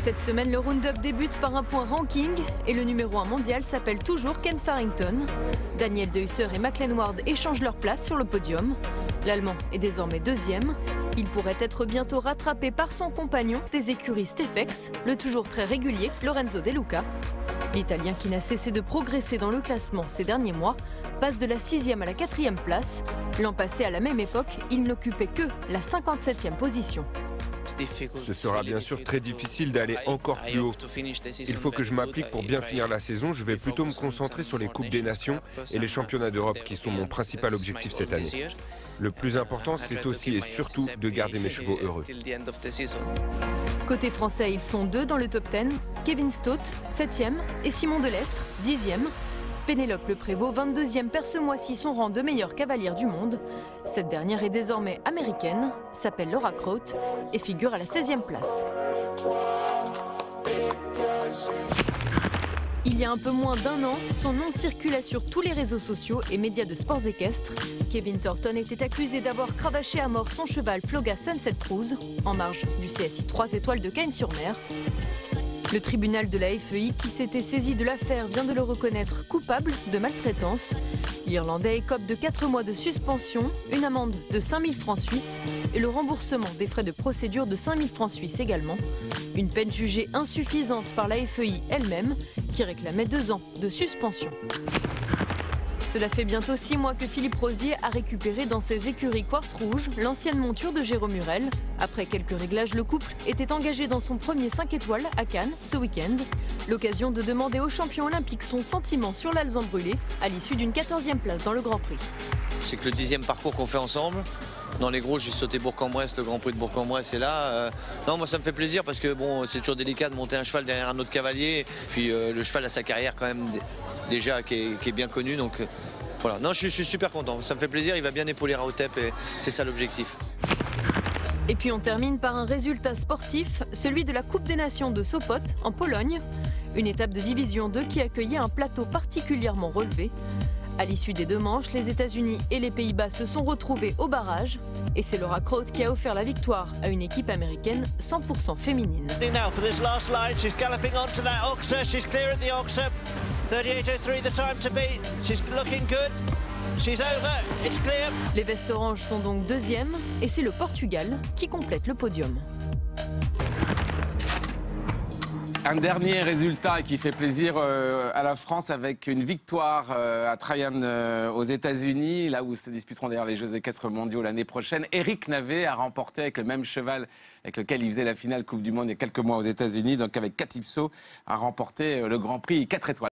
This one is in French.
Cette semaine, le round-up débute par un point ranking et le numéro 1 mondial s'appelle toujours Ken Farrington. Daniel Deusser et Maclean Ward échangent leur place sur le podium. L'Allemand est désormais deuxième. Il pourrait être bientôt rattrapé par son compagnon des écuries Stefex, le toujours très régulier Lorenzo De Luca. L'Italien, qui n'a cessé de progresser dans le classement ces derniers mois, passe de la 6e à la 4e place. L'an passé, à la même époque, il n'occupait que la 57e position. Ce sera bien sûr très difficile d'aller encore plus haut. Il faut que je m'applique pour bien finir la saison. Je vais plutôt me concentrer sur les Coupes des Nations et les Championnats d'Europe qui sont mon principal objectif cette année. Le plus important, c'est aussi et surtout de garder mes chevaux heureux. Côté français, ils sont deux dans le top 10. Kevin Stott, 7e, et Simon Delestre, 10e. Pénélope Le Prévost, 22e, perd ce mois-ci son rang de meilleure cavalière du monde. Cette dernière est désormais américaine, s'appelle Laura Crout et figure à la 16e place. Il y a un peu moins d'un an, son nom circulait sur tous les réseaux sociaux et médias de sports équestres. Kevin Thornton était accusé d'avoir cravaché à mort son cheval Floga Sunset Cruise en marge du CSI 3 étoiles de Cagnes-sur-Mer. Le tribunal de la FEI, qui s'était saisi de l'affaire, vient de le reconnaître coupable de maltraitance. L'Irlandais écope de 4 mois de suspension, une amende de 5 000 francs suisses et le remboursement des frais de procédure de 5 000 francs suisses également. Une peine jugée insuffisante par la FEI elle-même, qui réclamait 2 ans de suspension. Cela fait bientôt 6 mois que Philippe Rosier a récupéré dans ses écuries Quartz Rouge l'ancienne monture de Jérôme Murel. Après quelques réglages, le couple était engagé dans son premier 5 étoiles à Cannes ce week-end. L'occasion de demander au champion olympique son sentiment sur l'Alzan brûlé à l'issue d'une 14e place dans le Grand Prix. C'est que le 10e parcours qu'on fait ensemble. Dans les gros, j'ai sauté Bourg-en-Bresse, le Grand Prix de Bourg-en-Bresse est là. Non, moi ça me fait plaisir parce que bon, c'est toujours délicat de monter un cheval derrière un autre cavalier. Puis le cheval a sa carrière quand même déjà qui est bien connue. Donc voilà, non, je suis super content. Ça me fait plaisir, il va bien épauler Raotep et c'est ça l'objectif. Et puis on termine par un résultat sportif, celui de la Coupe des Nations de Sopot en Pologne. Une étape de division 2 qui accueillait un plateau particulièrement relevé. À l'issue des 2 manches, les États-Unis et les Pays-Bas se sont retrouvés au barrage. Et c'est Laura Crout qui a offert la victoire à une équipe américaine 100% féminine. 38.03 the time to beat. She's looking good. She's over. It's clear. Les vestes oranges sont donc deuxièmes et c'est le Portugal qui complète le podium. Un dernier résultat qui fait plaisir à la France avec une victoire à Tryon aux États-Unis, là où se disputeront d'ailleurs les Jeux équestres mondiaux l'année prochaine. Éric Navet a remporté avec le même cheval avec lequel il faisait la finale Coupe du Monde il y a quelques mois aux États-Unis, donc avec Calypso, a remporté le Grand Prix 4 étoiles.